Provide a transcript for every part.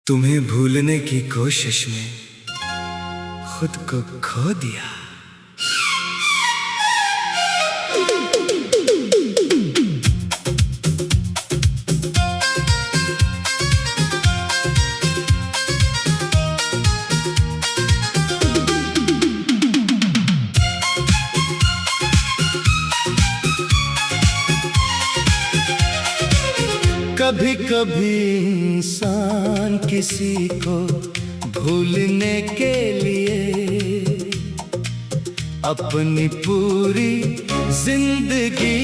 तुम्हें भूलने की कोशिश में खुद को खो दिया। कभी कभी इंसान किसी को भूलने के लिए अपनी पूरी जिंदगी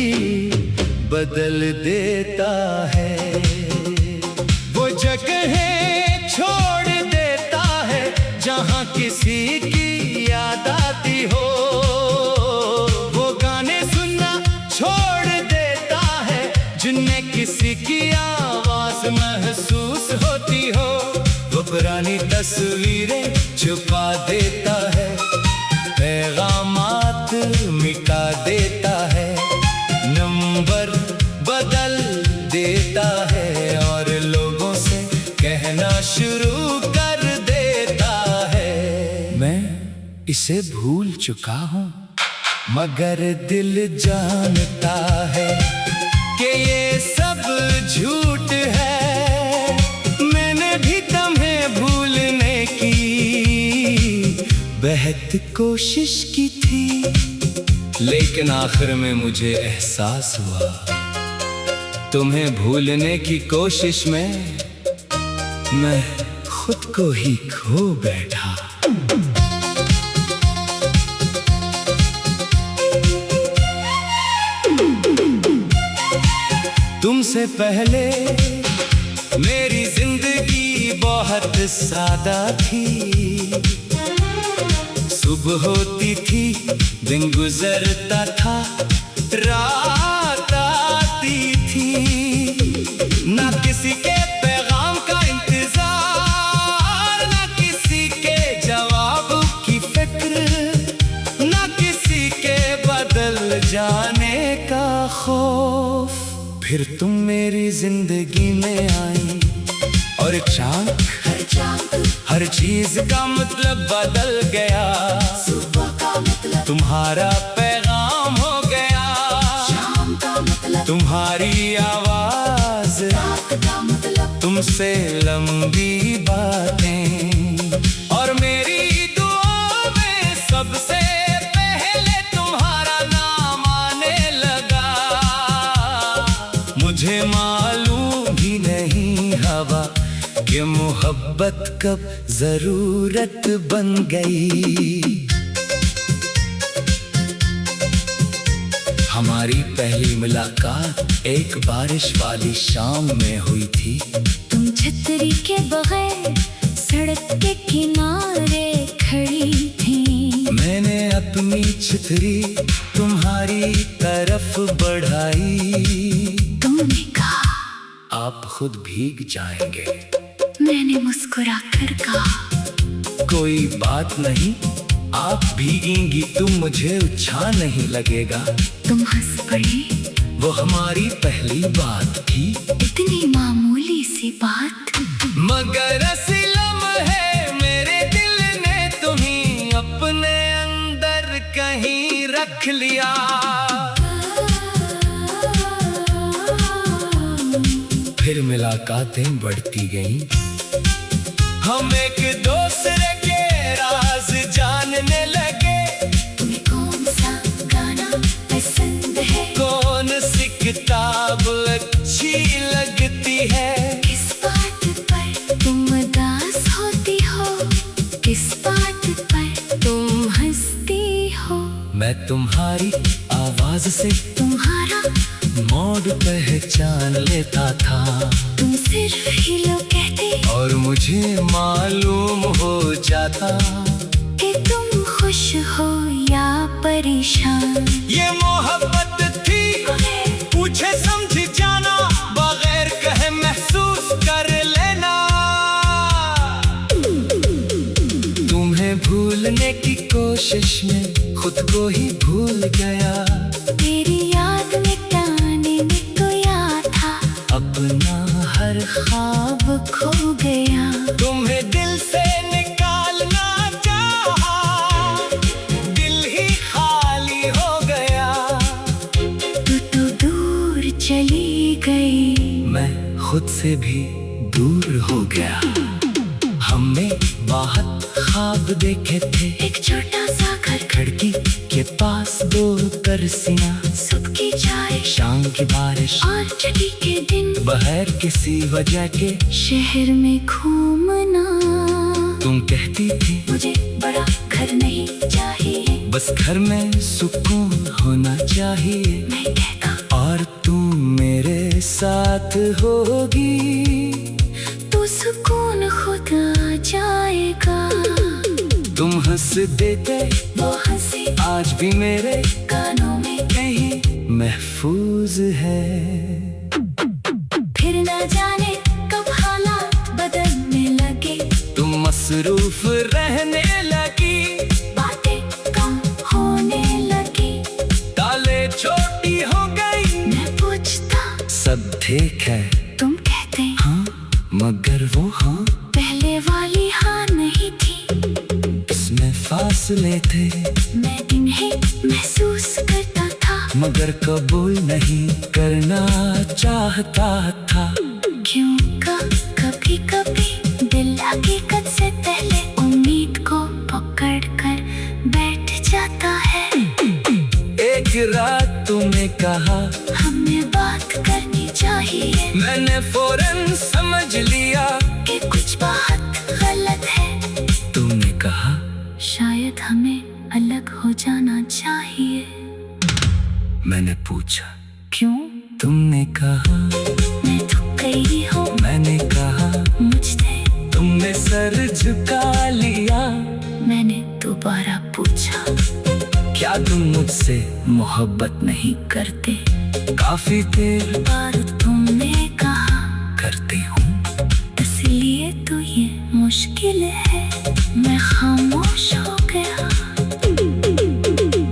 बदल देता है। वो जगहें छोड़ देता है जहां किसी की याद आती हो। वो गाने सुनना छोड़ देता है जिनमें किसी की आवाज महसूस होती हो। वो पुरानी तस्वीरें छुपा देता है, पैगामात मिटा देता है, नंबर बदल देता है और लोगों से कहना शुरू कर देता है मैं इसे भूल चुका हूँ। मगर दिल जानता है कि ये सब झूठ है। मैंने भी तुम्हें भूलने की बेहद कोशिश की थी, लेकिन आखिर में मुझे एहसास हुआ तुम्हें भूलने की कोशिश में मैं खुद को ही खो बैठा। तुमसे पहले मेरी जिंदगी बहुत सादा थी। सुबह होती थी, दिन गुजरता था, रात आती थी। ना किसी के पैगाम का इंतजार, ना किसी के जवाब की फिक्र, ना किसी के बदल जाने का खौफ। फिर तुम मेरी जिंदगी में आई और अचानक हर चीज का मतलब बदल गया। सुबह का मतलब तुम्हारा पैगाम हो गया, शाम का मतलब तुम्हारी आवाज, रात का मतलब तुमसे लंबी बातें और मेरी दुआ में सबसे पहले तुम्हारा नाम आने लगा। मुझे मालूम ही नहीं हवा कि मोहब्बत कब जरूरत बन गई। हमारी पहली मुलाकात एक बारिश वाली शाम में हुई थी। तुम छतरी के बगैर सड़क के किनारे खड़ी थी। मैंने अपनी छतरी तुम्हारी तरफ बढ़ाई। तुमने कहा आप खुद भीग जाएंगे। मैंने मुस्कुरा कर कहा कोई बात नहीं, आप भीगेंगी तो मुझे अच्छा नहीं लगेगा। तुम हंस पड़े। वो हमारी पहली बात थी, इतनी मामूली सी बात, मगर असली लम्हे मेरे दिल ने तुम्हीं अपने अंदर कहीं रख लिया। फिर मुलाकातें बढ़ती गईं, हम एक दूसरे के राज जानने लगे। तुम्हें कौन सा गाना पसंद है, कौन सी किताब अच्छी लगती है, किस बात पर तुम उदास होती हो, किस बात पर तुम हंसती हो। मैं तुम्हारी आवाज से तुम्हारा मोड पहचान लेता था। तुम सिर्फ हेलो कहते और मुझे मालूम हो जाता कि तुम खुश हो या परेशान। ये मोहब्बत थी, पूछे समझ जाना, बगैर कहे महसूस कर लेना। तुम्हें भूलने की कोशिश में खुद को ही भूल गया। तेरी याद मिटाने में तो याद था, अपना हर ख्वाब खो गया। गया। तुम्हें दिल से निकालना चाहा, दिल ही खाली हो गया। तू तो दूर चली गई, मैं खुद से भी दूर हो गया। हमने बहुत ख्वाब देखे थे, एक छोटा सा घर, खिड़की के पास दो करसियां, सुबह की चाय, शाम की बारिश और छठी के दिन, बगैर किसी वजह के शहर में घूमना। तुम कहती थी मुझे बड़ा घर नहीं चाहिए, बस घर में सुकून होना चाहिए। मैं कहता और तुम मेरे साथ होगी तो सुकून खुद आ जाएगा। तुम हंस देते वो हंसी आज भी मेरे कानों में कहीं महफूज है। फिर न जाने कब हालात बदलने लगे, तुम मसरूफ रहने लगी, बातें कम होने लगी, ताले छोटी हो गई। मैं पूछता सब ठीक है, तुम कहते हाँ मगर वो हाँ, पहले वाली हाँ नहीं थी। इसमें फासले थे, मैं इन्हें महसूस करता था, मगर कबूल नहीं करना चाहता था। क्यों कभी कभी दिल हकीकत से पहले उम्मीद को पकड़ कर बैठ जाता है। एक रात तुमने कहा हमें बात करनी चाहिए, मैंने फौरन समझ लिया कि कुछ बात गलत है। तुमने कहा शायद हमें अलग हो जाना चाहिए। मैंने पूछा क्यों? तुमने कहा मैं थक गई हूँ, मैंने कहा मुझसे तुमने सर झुका लिया। मैंने दोबारा पूछा क्या तुम मुझसे मोहब्बत नहीं करते? काफी देर पर तुमने कहा करती हूँ। इसलिए तो ये मुश्किल है। मैं खामोश हो गया।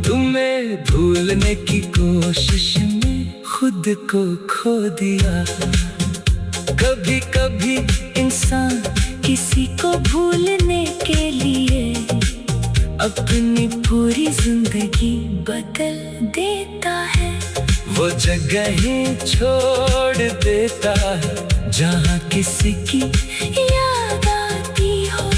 तुम्हें भूलने की कोशिश में खुद को खो दिया। कभी कभी इंसान किसी को भूलने के लिए अपनी पूरी जिंदगी बदल देता है। वो जगहें छोड़ देता है जहाँ किसी की याद आती हो,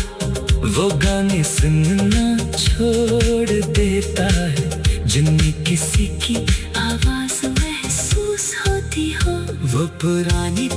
वो गाने सुनना छोड़ देता है जिनमें किसी की आवाज महसूस होती हो। वो पुरानी